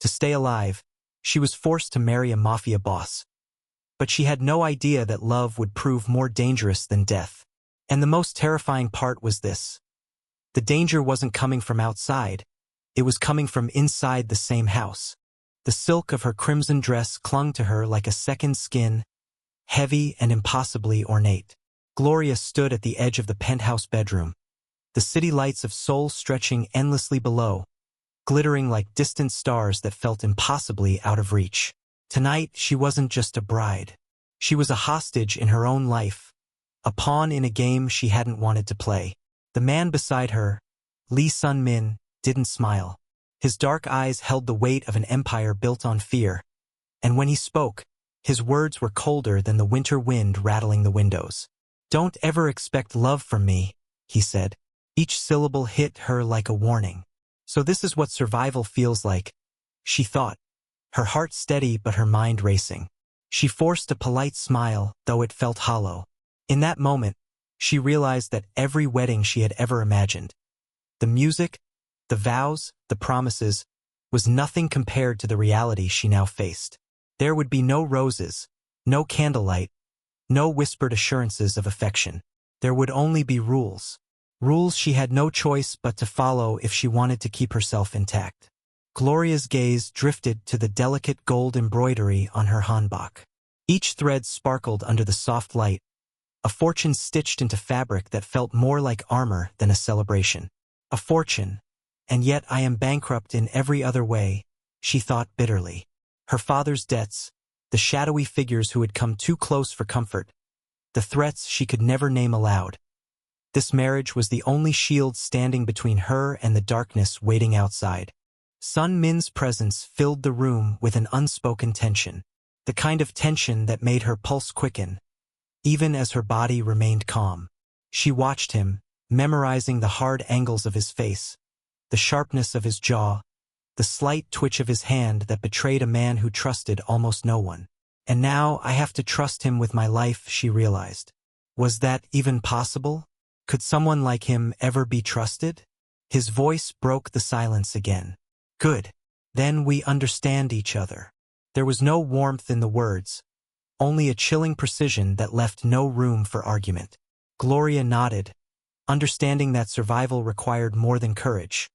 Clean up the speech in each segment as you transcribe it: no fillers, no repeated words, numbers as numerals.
To stay alive, she was forced to marry a mafia boss. But she had no idea that love would prove more dangerous than death. And the most terrifying part was this. The danger wasn't coming from outside. It was coming from inside the same house. The silk of her crimson dress clung to her like a second skin, heavy and impossibly ornate. Gloria stood at the edge of the penthouse bedroom, the city lights of Seoul stretching endlessly below, glittering like distant stars that felt impossibly out of reach. Tonight, she wasn't just a bride. She was a hostage in her own life, a pawn in a game she hadn't wanted to play. The man beside her, Lee Sun-min, didn't smile. His dark eyes held the weight of an empire built on fear, and when he spoke, his words were colder than the winter wind rattling the windows. "Don't ever expect love from me," he said. Each syllable hit her like a warning. So this is what survival feels like, she thought, her heart steady but her mind racing. She forced a polite smile, though it felt hollow. In that moment, she realized that every wedding she had ever imagined, the music, the vows, the promises, was nothing compared to the reality she now faced. There would be no roses, no candlelight, no whispered assurances of affection. There would only be rules. Rules she had no choice but to follow if she wanted to keep herself intact. Gloria's gaze drifted to the delicate gold embroidery on her hanbok. Each thread sparkled under the soft light, a fortune stitched into fabric that felt more like armor than a celebration. A fortune, and yet I am bankrupt in every other way, she thought bitterly. Her father's debts, the shadowy figures who had come too close for comfort, the threats she could never name aloud. This marriage was the only shield standing between her and the darkness waiting outside. Sun-min's presence filled the room with an unspoken tension, the kind of tension that made her pulse quicken, even as her body remained calm. She watched him, memorizing the hard angles of his face, the sharpness of his jaw, the slight twitch of his hand that betrayed a man who trusted almost no one. And now I have to trust him with my life, she realized. Was that even possible? Could someone like him ever be trusted? His voice broke the silence again. Good. Then we understand each other. There was no warmth in the words, only a chilling precision that left no room for argument. Gloria nodded, understanding that survival required more than courage.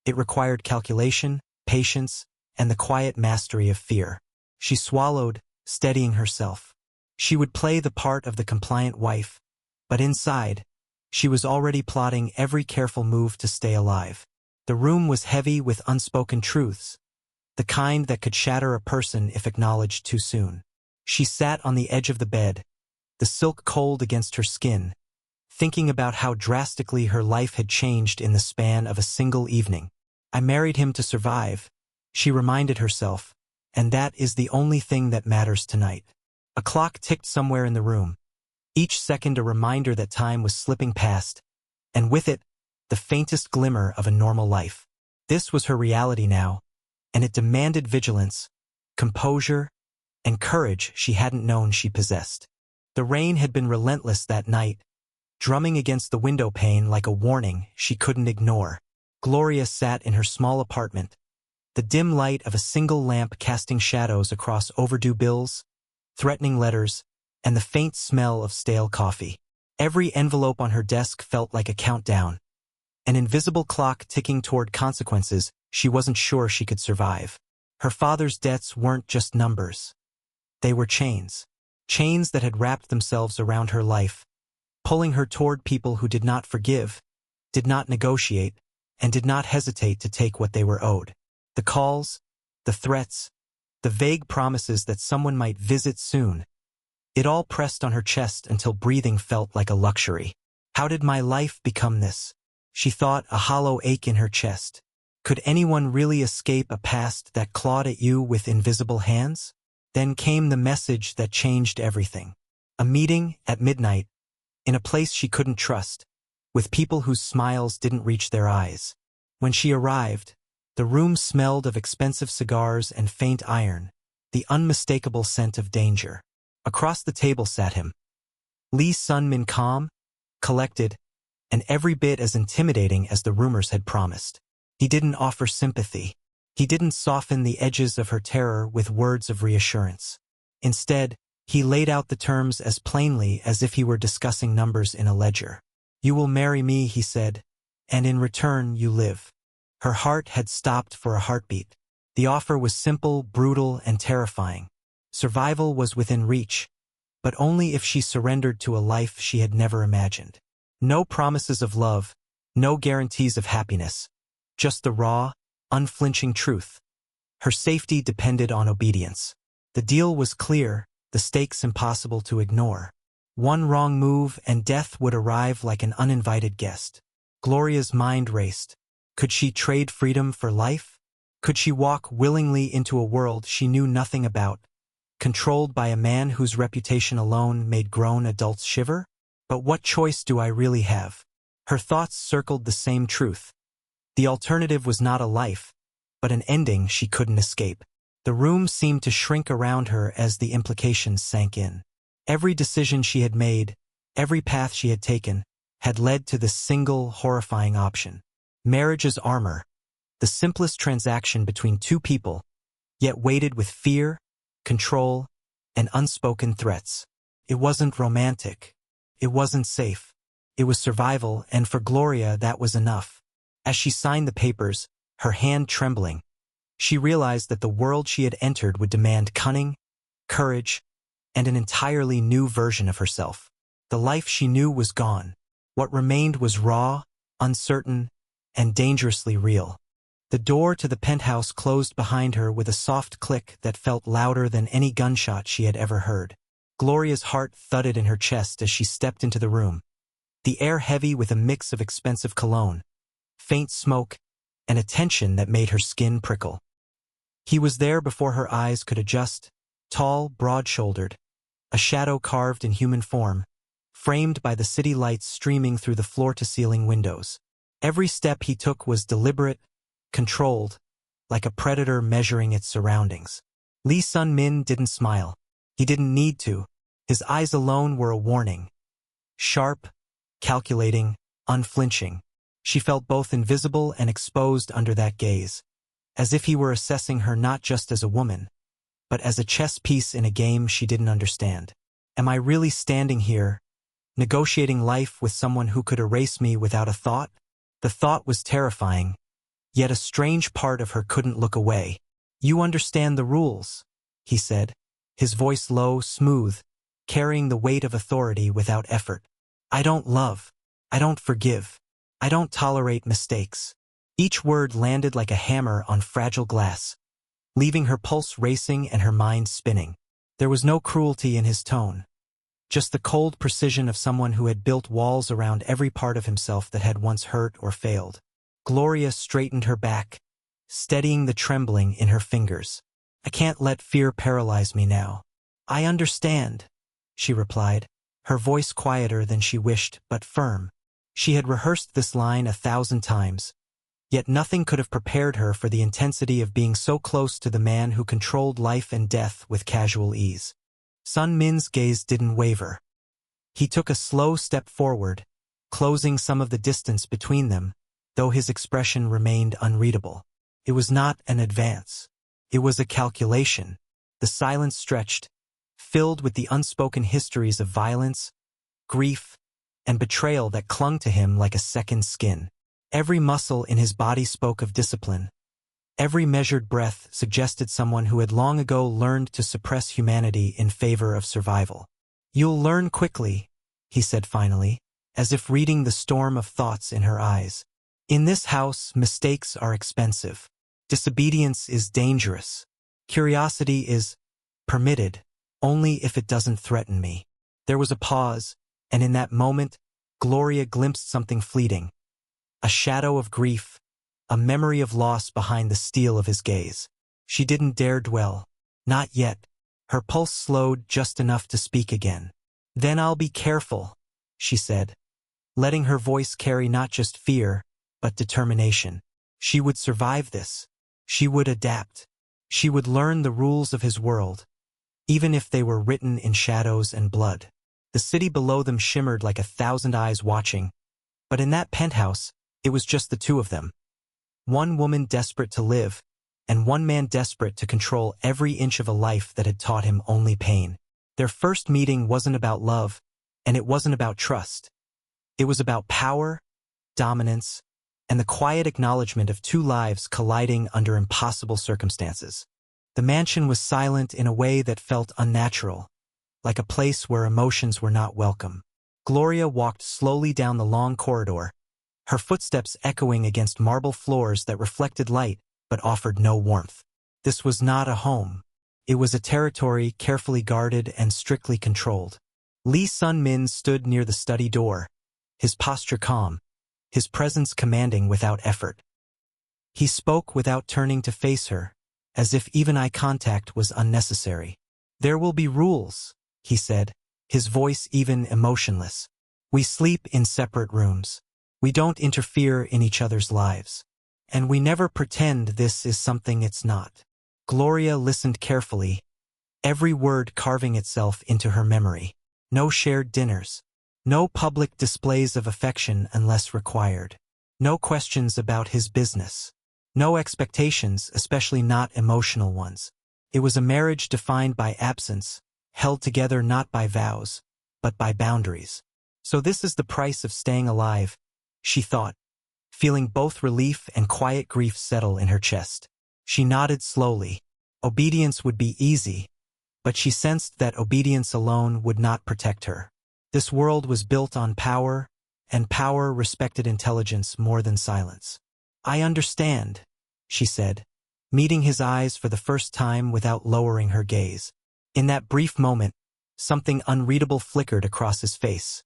It required calculation, patience, and the quiet mastery of fear. She swallowed, steadying herself. She would play the part of the compliant wife, but inside, she was already plotting every careful move to stay alive. The room was heavy with unspoken truths, the kind that could shatter a person if acknowledged too soon. She sat on the edge of the bed, the silk cold against her skin, thinking about how drastically her life had changed in the span of a single evening. I married him to survive, she reminded herself, and that is the only thing that matters tonight. A clock ticked somewhere in the room, each second a reminder that time was slipping past, and with it, the faintest glimmer of a normal life. This was her reality now, and it demanded vigilance, composure, and courage she hadn't known she possessed. The rain had been relentless that night, drumming against the window pane like a warning she couldn't ignore. Gloria sat in her small apartment, the dim light of a single lamp casting shadows across overdue bills, threatening letters, and the faint smell of stale coffee. Every envelope on her desk felt like a countdown, an invisible clock ticking toward consequences she wasn't sure she could survive. Her father's debts weren't just numbers. They were chains. Chains that had wrapped themselves around her life, pulling her toward people who did not forgive, did not negotiate, and did not hesitate to take what they were owed. The calls, the threats, the vague promises that someone might visit soon, it all pressed on her chest until breathing felt like a luxury. How did my life become this? She thought, a hollow ache in her chest. Could anyone really escape a past that clawed at you with invisible hands? Then came the message that changed everything. A meeting at midnight, in a place she couldn't trust, with people whose smiles didn't reach their eyes. When she arrived, the room smelled of expensive cigars and faint iron, the unmistakable scent of danger. Across the table sat him, Lee Sun-min, calm, collected, and every bit as intimidating as the rumors had promised. He didn't offer sympathy. He didn't soften the edges of her terror with words of reassurance. Instead, he laid out the terms as plainly as if he were discussing numbers in a ledger. "You will marry me," he said, "and in return you live." Her heart had stopped for a heartbeat. The offer was simple, brutal, and terrifying. Survival was within reach, but only if she surrendered to a life she had never imagined. No promises of love, no guarantees of happiness, just the raw, unflinching truth. Her safety depended on obedience. The deal was clear, the stakes impossible to ignore. One wrong move and death would arrive like an uninvited guest. Gloria's mind raced. Could she trade freedom for life? Could she walk willingly into a world she knew nothing about, controlled by a man whose reputation alone made grown adults shiver? But what choice do I really have? Her thoughts circled the same truth. The alternative was not a life, but an ending she couldn't escape. The room seemed to shrink around her as the implications sank in. Every decision she had made, every path she had taken, had led to this single, horrifying option. Marriage as armor, the simplest transaction between two people, yet weighted with fear, control, and unspoken threats. It wasn't romantic. It wasn't safe. It was survival, and for Gloria that was enough. As she signed the papers, her hand trembling, she realized that the world she had entered would demand cunning, courage, and an entirely new version of herself. The life she knew was gone. What remained was raw, uncertain, and dangerously real. The door to the penthouse closed behind her with a soft click that felt louder than any gunshot she had ever heard. Gloria's heart thudded in her chest as she stepped into the room, the air heavy with a mix of expensive cologne, faint smoke, and a tension that made her skin prickle. He was there before her eyes could adjust, tall, broad-shouldered, a shadow carved in human form, framed by the city lights streaming through the floor-to-ceiling windows. Every step he took was deliberate, controlled, like a predator measuring its surroundings. Lee Sun-min didn't smile. He didn't need to. His eyes alone were a warning. Sharp, calculating, unflinching. She felt both invisible and exposed under that gaze, as if he were assessing her not just as a woman, but as a chess piece in a game she didn't understand. Am I really standing here, negotiating life with someone who could erase me without a thought? The thought was terrifying, yet a strange part of her couldn't look away. "You understand the rules," he said, his voice low, smooth, carrying the weight of authority without effort. "I don't love. I don't forgive. I don't tolerate mistakes." Each word landed like a hammer on fragile glass, leaving her pulse racing and her mind spinning. There was no cruelty in his tone, just the cold precision of someone who had built walls around every part of himself that had once hurt or failed. Gloria straightened her back, steadying the trembling in her fingers. "I can't let fear paralyze me now." "I understand," she replied, her voice quieter than she wished, but firm. She had rehearsed this line 1,000 times, yet nothing could have prepared her for the intensity of being so close to the man who controlled life and death with casual ease. Sun-min's gaze didn't waver. He took a slow step forward, closing some of the distance between them, though his expression remained unreadable. It was not an advance. It was a calculation. The silence stretched, filled with the unspoken histories of violence, grief, and betrayal that clung to him like a second skin. Every muscle in his body spoke of discipline. Every measured breath suggested someone who had long ago learned to suppress humanity in favor of survival. "You'll learn quickly," he said finally, as if reading the storm of thoughts in her eyes. "In this house, mistakes are expensive. Disobedience is dangerous. Curiosity is permitted, only if it doesn't threaten me." There was a pause, and in that moment, Gloria glimpsed something fleeting. A shadow of grief, a memory of loss behind the steel of his gaze. She didn't dare dwell. Not yet. Her pulse slowed just enough to speak again. "Then I'll be careful," she said, letting her voice carry not just fear, but determination. She would survive this. She would adapt. She would learn the rules of his world, even if they were written in shadows and blood. The city below them shimmered like 1,000 eyes watching, but in that penthouse, it was just the two of them. One woman desperate to live, and one man desperate to control every inch of a life that had taught him only pain. Their first meeting wasn't about love, and it wasn't about trust. It was about power, dominance, and the quiet acknowledgement of two lives colliding under impossible circumstances. The mansion was silent in a way that felt unnatural, like a place where emotions were not welcome. Gloria walked slowly down the long corridor, her footsteps echoing against marble floors that reflected light but offered no warmth. This was not a home. It was a territory carefully guarded and strictly controlled. Lee Sun-min stood near the study door, his posture calm, his presence commanding without effort. He spoke without turning to face her, as if even eye contact was unnecessary. "There will be rules," he said, his voice even emotionless. "We sleep in separate rooms. We don't interfere in each other's lives. And we never pretend this is something it's not." Gloria listened carefully, every word carving itself into her memory. No shared dinners. No public displays of affection unless required. No questions about his business. No expectations, especially not emotional ones. It was a marriage defined by absence, held together not by vows, but by boundaries. So this is the price of staying alive, she thought, feeling both relief and quiet grief settle in her chest. She nodded slowly. Obedience would be easy, but she sensed that obedience alone would not protect her. This world was built on power, and power respected intelligence more than silence. "I understand," she said, meeting his eyes for the first time without lowering her gaze. In that brief moment, something unreadable flickered across his face.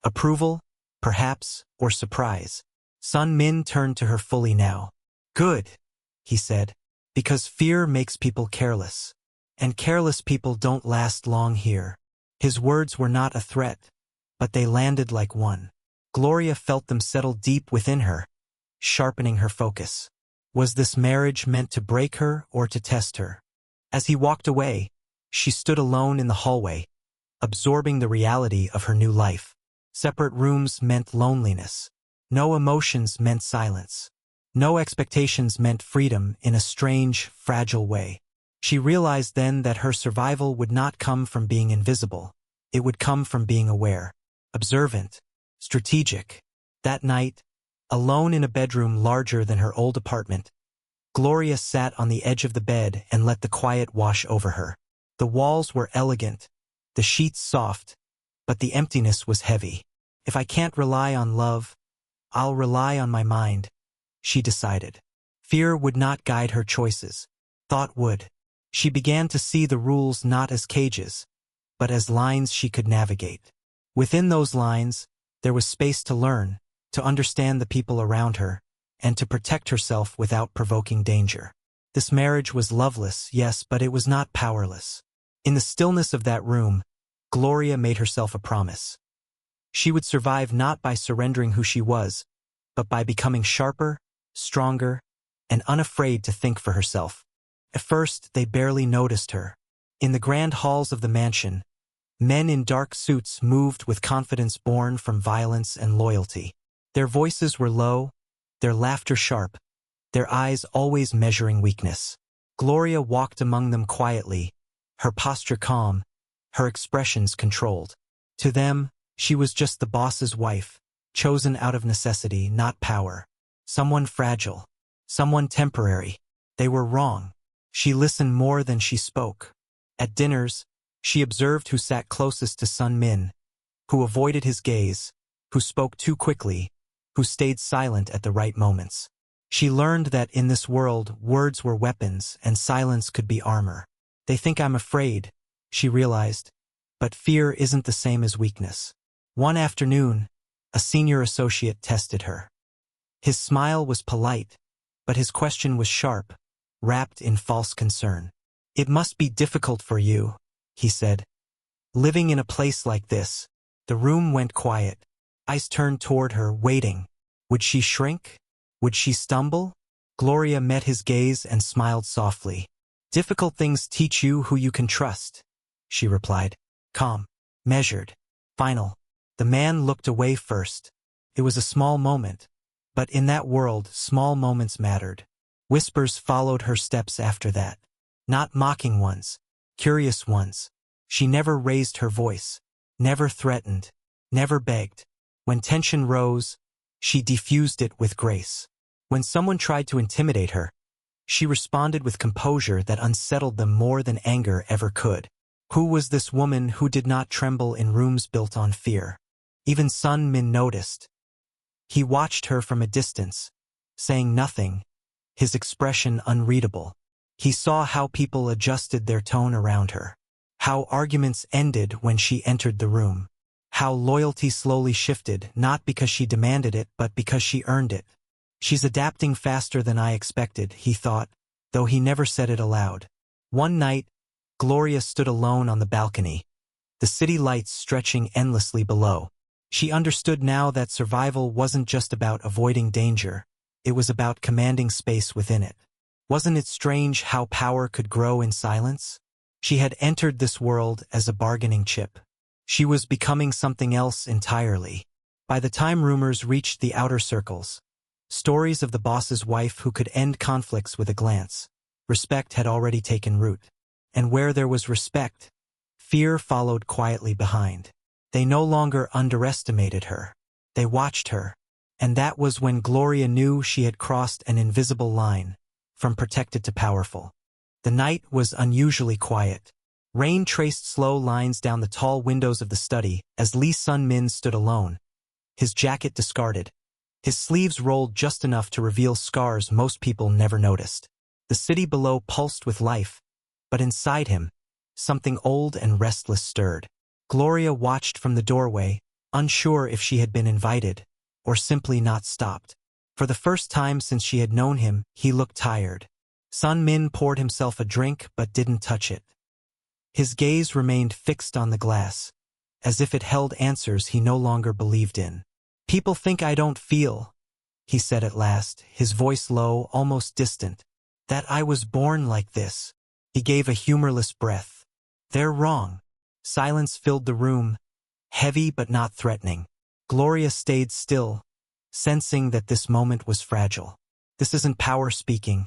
Approval, perhaps, or surprise. Sun-min turned to her fully now. "Good," he said, "because fear makes people careless. And careless people don't last long here." His words were not a threat, but they landed like one. Gloria felt them settle deep within her, sharpening her focus. Was this marriage meant to break her or to test her? As he walked away, she stood alone in the hallway, absorbing the reality of her new life. Separate rooms meant loneliness. No emotions meant silence. No expectations meant freedom in a strange, fragile way. She realized then that her survival would not come from being invisible. It would come from being aware, observant, strategic. That night, alone in a bedroom larger than her old apartment, Gloria sat on the edge of the bed and let the quiet wash over her. The walls were elegant, the sheets soft, but the emptiness was heavy. "If I can't rely on love, I'll rely on my mind," she decided. Fear would not guide her choices. Thought would. She began to see the rules not as cages, but as lines she could navigate. Within those lines, there was space to learn, to understand the people around her, and to protect herself without provoking danger. This marriage was loveless, yes, but it was not powerless. In the stillness of that room, Gloria made herself a promise. She would survive not by surrendering who she was, but by becoming sharper, stronger, and unafraid to think for herself. At first, they barely noticed her. In the grand halls of the mansion, men in dark suits moved with confidence born from violence and loyalty. Their voices were low, their laughter sharp, their eyes always measuring weakness. Gloria walked among them quietly, her posture calm, her expressions controlled. To them, she was just the boss's wife, chosen out of necessity, not power. Someone fragile, someone temporary. They were wrong. She listened more than she spoke. At dinners, she observed who sat closest to Sun-min, who avoided his gaze, who spoke too quickly, who stayed silent at the right moments. She learned that in this world, words were weapons and silence could be armor. "They think I'm afraid," she realized, but fear isn't the same as weakness. One afternoon, a senior associate tested her. His smile was polite, but his question was sharp, wrapped in false concern. "It must be difficult for you," he said. "Living in a place like this." The room went quiet. Eyes turned toward her, waiting. Would she shrink? Would she stumble? Gloria met his gaze and smiled softly. "Difficult things teach you who you can trust," she replied. Calm, measured, final. The man looked away first. It was a small moment, but in that world, small moments mattered. Whispers followed her steps after that. Not mocking ones, curious ones. She never raised her voice, never threatened, never begged. When tension rose, she diffused it with grace. When someone tried to intimidate her, she responded with composure that unsettled them more than anger ever could. Who was this woman who did not tremble in rooms built on fear? Even Sun Min noticed. He watched her from a distance, saying nothing, his expression unreadable. He saw how people adjusted their tone around her, how arguments ended when she entered the room, how loyalty slowly shifted, not because she demanded it but because she earned it. She's adapting faster than I expected, he thought, though he never said it aloud. One night, Gloria stood alone on the balcony, the city lights stretching endlessly below. She understood now that survival wasn't just about avoiding danger, it was about commanding space within it. Wasn't it strange how power could grow in silence? She had entered this world as a bargaining chip. She was becoming something else entirely. By the time rumors reached the outer circles, stories of the boss's wife who could end conflicts with a glance, respect had already taken root. And where there was respect, fear followed quietly behind. They no longer underestimated her. They watched her. And that was when Gloria knew she had crossed an invisible line, from protected to powerful. The night was unusually quiet. Rain traced slow lines down the tall windows of the study as Lee Sun-min stood alone, his jacket discarded. His sleeves rolled just enough to reveal scars most people never noticed. The city below pulsed with life, but inside him, something old and restless stirred. Gloria watched from the doorway, unsure if she had been invited, or simply not stopped. For the first time since she had known him, he looked tired. Sun-min poured himself a drink but didn't touch it. His gaze remained fixed on the glass, as if it held answers he no longer believed in. "People think I don't feel," he said at last, his voice low, almost distant, "that I was born like this." He gave a humorless breath. "They're wrong." Silence filled the room, heavy but not threatening. Gloria stayed still, sensing that this moment was fragile. This isn't power speaking,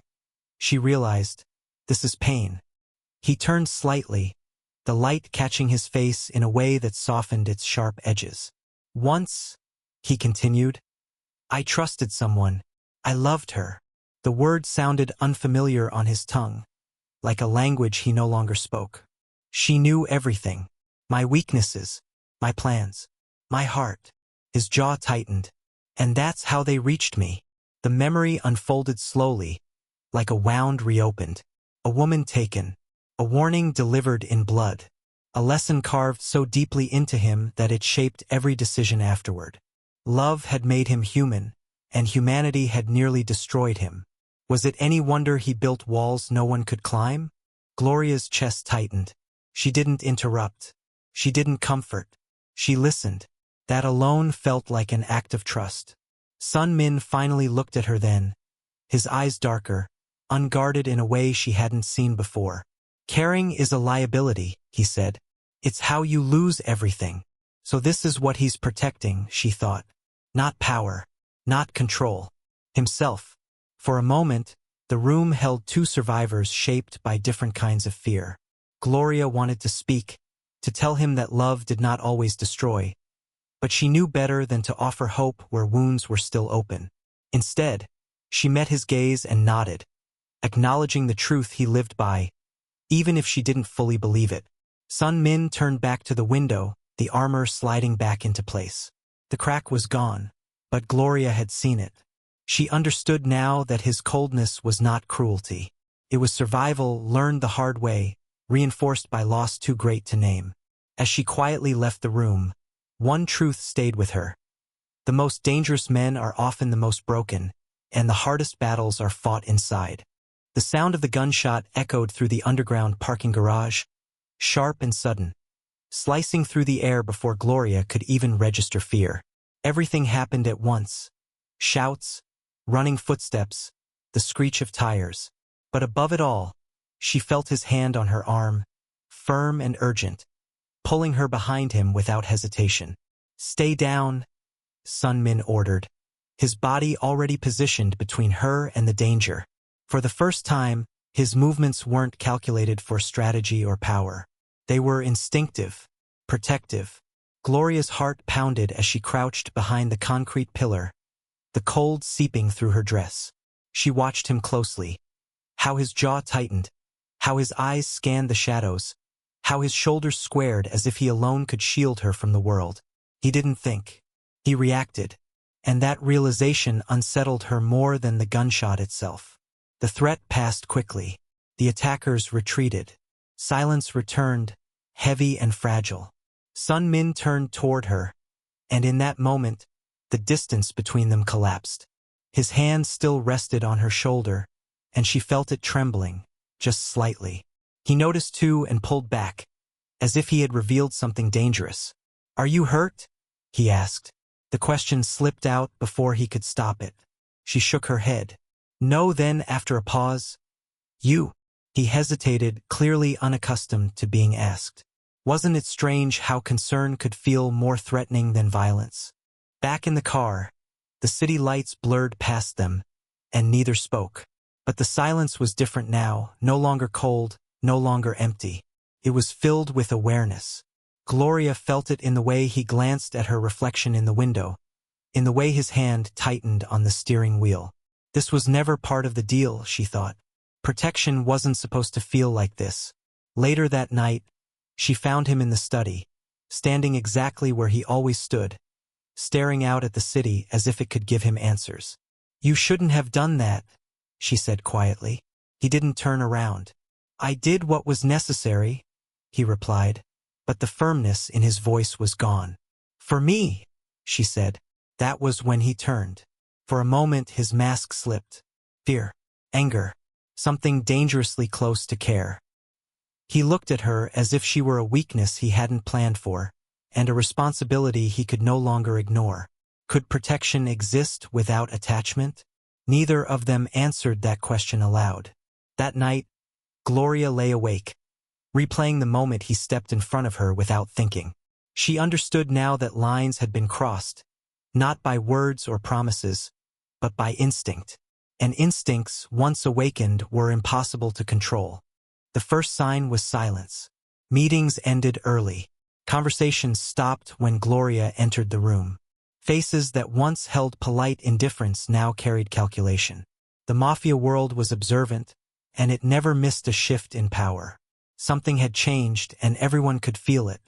she realized. This is pain. He turned slightly, the light catching his face in a way that softened its sharp edges. "Once," he continued, "I trusted someone. I loved her." The word sounded unfamiliar on his tongue, like a language he no longer spoke. "She knew everything. My weaknesses, my plans, my heart." His jaw tightened. "And that's how they reached me." The memory unfolded slowly, like a wound reopened. A woman taken. A warning delivered in blood. A lesson carved so deeply into him that it shaped every decision afterward. Love had made him human, and humanity had nearly destroyed him. Was it any wonder he built walls no one could climb? Gloria's chest tightened. She didn't interrupt. She didn't comfort. She listened. That alone felt like an act of trust. Sun-min finally looked at her then, his eyes darker, unguarded in a way she hadn't seen before. "Caring is a liability," he said. "It's how you lose everything." So this is what he's protecting, she thought. Not power, not control. Himself. For a moment, the room held two survivors shaped by different kinds of fear. Gloria wanted to speak, to tell him that love did not always destroy, but she knew better than to offer hope where wounds were still open. Instead, she met his gaze and nodded, acknowledging the truth he lived by, even if she didn't fully believe it. Sun-min turned back to the window, the armor sliding back into place. The crack was gone, but Gloria had seen it. She understood now that his coldness was not cruelty. It was survival learned the hard way, reinforced by loss too great to name. As she quietly left the room, one truth stayed with her. The most dangerous men are often the most broken, and the hardest battles are fought inside. The sound of the gunshot echoed through the underground parking garage, sharp and sudden, slicing through the air before Gloria could even register fear. Everything happened at once. Shouts, running footsteps, the screech of tires. But above it all, she felt his hand on her arm, firm and urgent, pulling her behind him without hesitation. "Stay down," Sun-min ordered, his body already positioned between her and the danger. For the first time, his movements weren't calculated for strategy or power. They were instinctive, protective. Gloria's heart pounded as she crouched behind the concrete pillar, the cold seeping through her dress. She watched him closely. How his jaw tightened, how his eyes scanned the shadows, how his shoulders squared as if he alone could shield her from the world. He didn't think. He reacted. And that realization unsettled her more than the gunshot itself. The threat passed quickly. The attackers retreated. Silence returned, heavy and fragile. Sun Min turned toward her, and in that moment, the distance between them collapsed. His hand still rested on her shoulder, and she felt it trembling, just slightly. He noticed too and pulled back, as if he had revealed something dangerous. "Are you hurt?" he asked. The question slipped out before he could stop it. She shook her head. "No." Then, after a pause, "You." He hesitated, clearly unaccustomed to being asked. Wasn't it strange how concern could feel more threatening than violence? Back in the car, the city lights blurred past them, and neither spoke. But the silence was different now, no longer cold, no longer empty. It was filled with awareness. Gloria felt it in the way he glanced at her reflection in the window, in the way his hand tightened on the steering wheel. This was never part of the deal, she thought. Protection wasn't supposed to feel like this. Later that night, she found him in the study, standing exactly where he always stood, staring out at the city as if it could give him answers. "You shouldn't have done that," she said quietly. He didn't turn around. "I did what was necessary," he replied, but the firmness in his voice was gone. "For me," she said. That was when he turned. For a moment his mask slipped. Fear, anger, something dangerously close to care. He looked at her as if she were a weakness he hadn't planned for, and a responsibility he could no longer ignore. Could protection exist without attachment? Neither of them answered that question aloud. That night, Gloria lay awake, replaying the moment he stepped in front of her without thinking. She understood now that lines had been crossed, not by words or promises, but by instinct. And instincts, once awakened, were impossible to control. The first sign was silence. Meetings ended early. Conversations stopped when Gloria entered the room. Faces that once held polite indifference now carried calculation. The Mafia world was observant, and it never missed a shift in power. Something had changed, and everyone could feel it.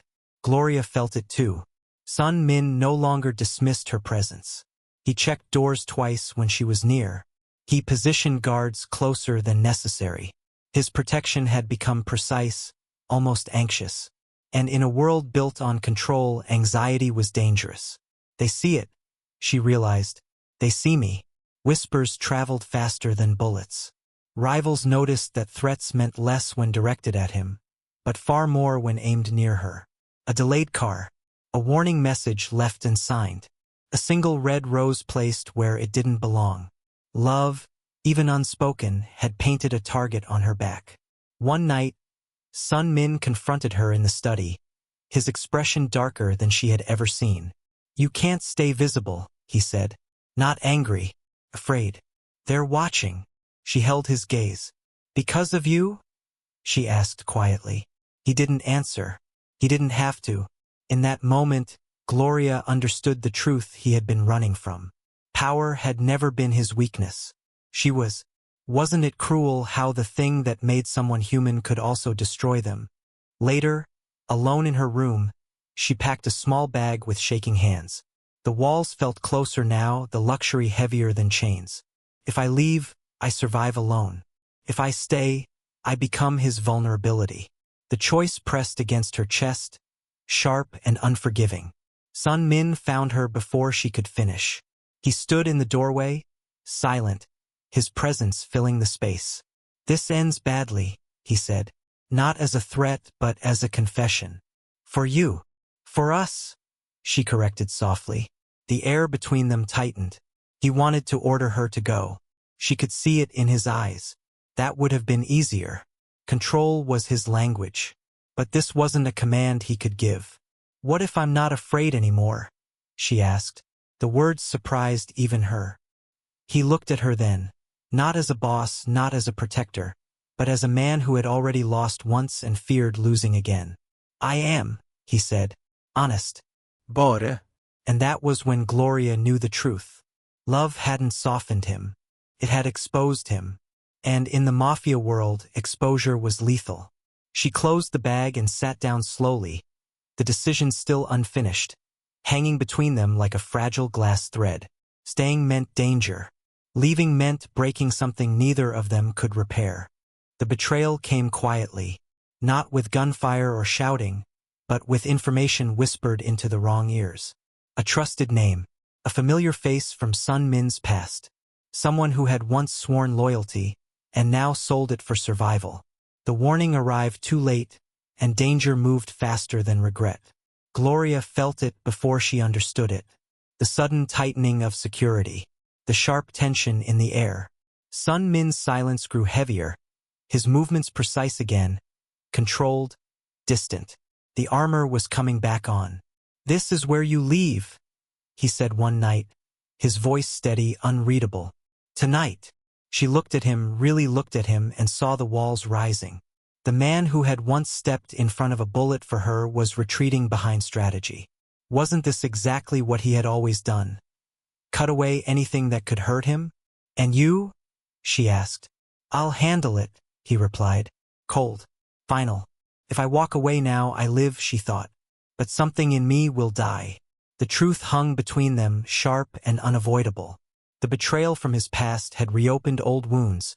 Gloria felt it too. Sun Min no longer dismissed her presence. He checked doors twice when she was near. He positioned guards closer than necessary. His protection had become precise, almost anxious. And in a world built on control, anxiety was dangerous. "They see it," she realized. "They see me." Whispers traveled faster than bullets. Rivals noticed that threats meant less when directed at him, but far more when aimed near her. A delayed car, a warning message left unsigned, a single red rose placed where it didn't belong. Love, even unspoken, had painted a target on her back. One night, Sun Min confronted her in the study, his expression darker than she had ever seen. "You can't stay visible," he said. Not angry, afraid. "They're watching." She held his gaze. "Because of you?" she asked quietly. He didn't answer. He didn't have to. In that moment, Gloria understood the truth he had been running from. Power had never been his weakness. Wasn't it cruel how the thing that made someone human could also destroy them? Later, alone in her room, she packed a small bag with shaking hands. The walls felt closer now, the luxury heavier than chains. "If I leave, I survive alone. If I stay, I become his vulnerability." The choice pressed against her chest, sharp and unforgiving. Sun Min found her before she could finish. He stood in the doorway, silent, his presence filling the space. "This ends badly," he said, not as a threat but as a confession. "For you." "For us," she corrected softly. The air between them tightened. He wanted to order her to go. She could see it in his eyes. That would have been easier. Control was his language. But this wasn't a command he could give. "What if I'm not afraid anymore?" she asked. The words surprised even her. He looked at her then, Not as a boss, not as a protector, but as a man who had already lost once and feared losing again. I am, he said, honest. Bare. And that was when Gloria knew the truth. Love hadn't softened him. It had exposed him. And in the Mafia world, exposure was lethal. She closed the bag and sat down slowly, the decision still unfinished, hanging between them like a fragile glass thread. Staying meant danger. Leaving meant breaking something neither of them could repair. The betrayal came quietly, not with gunfire or shouting, but with information whispered into the wrong ears. A trusted name, a familiar face from Sun Min's past, someone who had once sworn loyalty and now sold it for survival. The warning arrived too late, and danger moved faster than regret. Gloria felt it before she understood it. The sudden tightening of security, the sharp tension in the air. Sun Min's silence grew heavier, his movements precise again, controlled, distant. The armor was coming back on. "This is where you leave," he said one night, his voice steady, unreadable. "Tonight." She looked at him, really looked at him, and saw the walls rising. The man who had once stepped in front of a bullet for her was retreating behind strategy. Wasn't this exactly what he had always done? Cut away anything that could hurt him? "And you?" she asked. "I'll handle it," he replied. Cold. Final. "If I walk away now, I live," she thought. "But something in me will die." The truth hung between them, sharp and unavoidable. The betrayal from his past had reopened old wounds,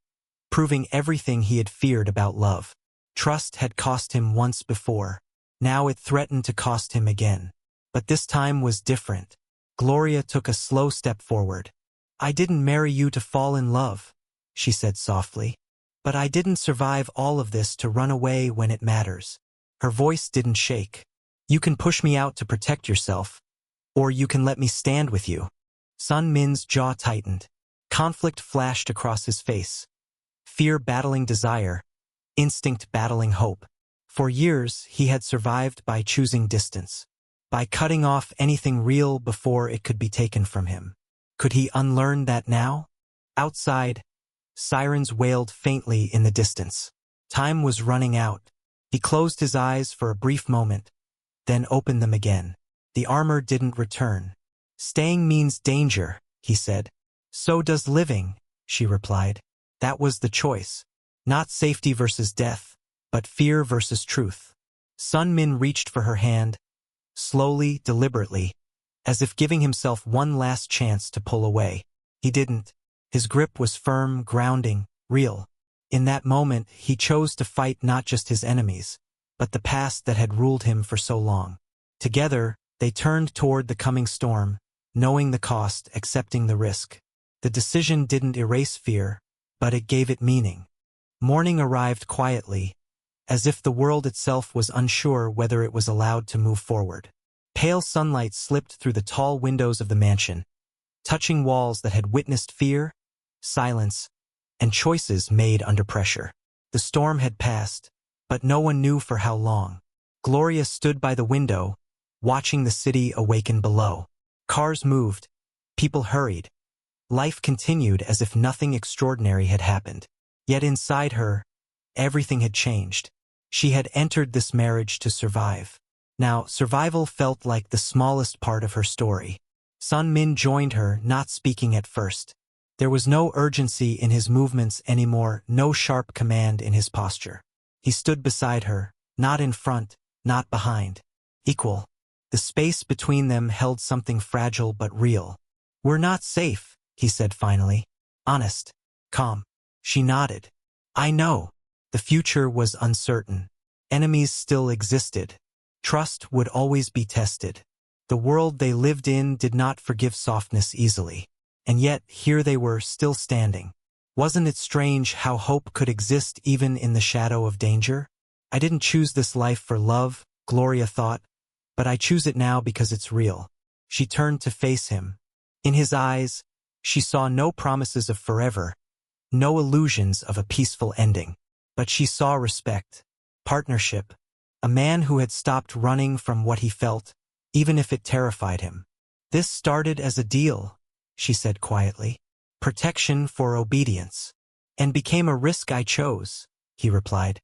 proving everything he had feared about love. Trust had cost him once before. Now it threatened to cost him again. But this time was different. Gloria took a slow step forward. "I didn't marry you to fall in love," she said softly. "But I didn't survive all of this to run away when it matters." Her voice didn't shake. "You can push me out to protect yourself, or you can let me stand with you." Sun Min's jaw tightened. Conflict flashed across his face. Fear battling desire, instinct battling hope. For years, he had survived by choosing distance, by cutting off anything real before it could be taken from him. Could he unlearn that now? Outside, sirens wailed faintly in the distance. Time was running out. He closed his eyes for a brief moment, then opened them again. The armor didn't return. "Staying means danger," he said. "So does living," she replied. That was the choice. Not safety versus death, but fear versus truth. Sun Min reached for her hand, slowly, deliberately, as if giving himself one last chance to pull away. He didn't. His grip was firm, grounding, real. In that moment, he chose to fight not just his enemies, but the past that had ruled him for so long. Together, they turned toward the coming storm, knowing the cost, accepting the risk. The decision didn't erase fear, but it gave it meaning. Morning arrived quietly, as if the world itself was unsure whether it was allowed to move forward. Pale sunlight slipped through the tall windows of the mansion, touching walls that had witnessed fear, silence, and choices made under pressure. The storm had passed, but no one knew for how long. Gloria stood by the window, watching the city awaken below. Cars moved, people hurried. Life continued as if nothing extraordinary had happened. Yet inside her, everything had changed. She had entered this marriage to survive. Now, survival felt like the smallest part of her story. Sun Min joined her, not speaking at first. There was no urgency in his movements anymore, no sharp command in his posture. He stood beside her, not in front, not behind. Equal. The space between them held something fragile but real. "We're not safe," he said finally. Honest. Calm. She nodded. "I know." The future was uncertain. Enemies still existed. Trust would always be tested. The world they lived in did not forgive softness easily. And yet, here they were, still standing. Wasn't it strange how hope could exist even in the shadow of danger? "I didn't choose this life for love," Gloria thought, "but I choose it now because it's real." She turned to face him. In his eyes, she saw no promises of forever, no illusions of a peaceful ending. But she saw respect, partnership, a man who had stopped running from what he felt, even if it terrified him. "This started as a deal," she said quietly. protection for obedience, and became a risk I chose, he replied.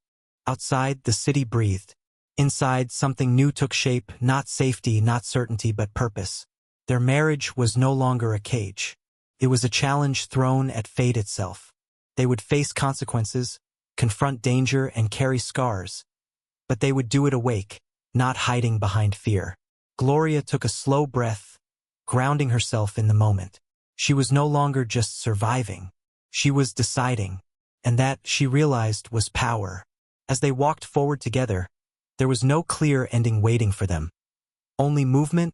Outside, the city breathed. Inside, something new took shape, not safety, not certainty, but purpose. Their marriage was no longer a cage. It was a challenge thrown at fate itself. They would face consequences, confront danger, and carry scars. But they would do it awake, not hiding behind fear. Gloria took a slow breath, grounding herself in the moment. She was no longer just surviving. She was deciding, and that, she realized, was power. As they walked forward together, there was no clear ending waiting for them. Only movement,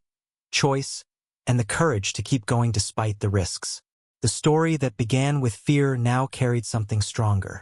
choice, and the courage to keep going despite the risks. The story that began with fear now carried something stronger.